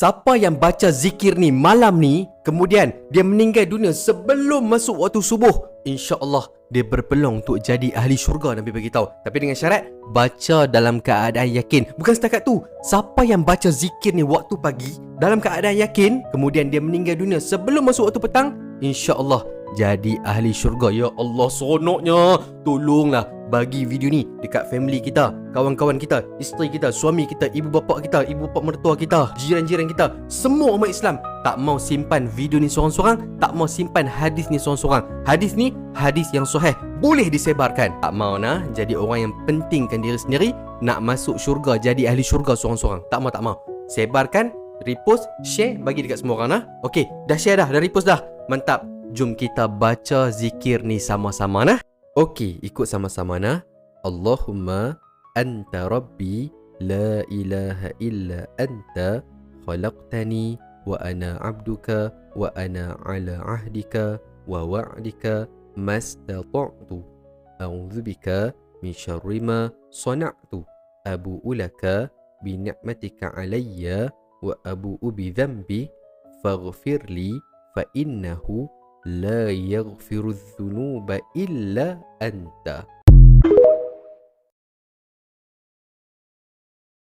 Siapa yang baca zikir ni malam ni, kemudian dia meninggal dunia sebelum masuk waktu subuh, insya-Allah dia berpeluang untuk jadi ahli syurga, Nabi bagi tahu. Tapi dengan syarat baca dalam keadaan yakin. Bukan setakat tu, siapa yang baca zikir ni waktu pagi dalam keadaan yakin, kemudian dia meninggal dunia sebelum masuk waktu petang, insya-Allah jadi ahli syurga. Ya Allah, seronoknya. Tolonglah bagi video ni dekat family kita, kawan-kawan kita, isteri kita, suami kita, ibu bapa kita, ibu bapa mertua kita, jiran-jiran kita, semua umat Islam. Tak mau simpan video ni seorang-seorang, tak mau simpan hadis ni seorang-seorang. Hadis ni hadis yang sahih, boleh disebarkan. Tak mau nak jadi orang yang pentingkan diri sendiri, nak masuk syurga, jadi ahli syurga seorang-seorang. Tak mau, tak mau. Sebarkan, repost, share, bagi dekat semua orang. Okey, dah share dah repost dah. Mantap. Jom kita baca zikir ni sama-sama nah. Okey, ikut sama-sama nah. Allahumma anta rabbi la ilaha illa anta khalaqtani wa ana abduka wa ana ala ahdika wa wa'dika mastata'tu a'udzu bika min syarri ma sana'tu abu'u laka bi ni'matika alayya wa abu'u bi dhanbi faghfirli fa innahu لا يغفر الذنوب إلا أنت.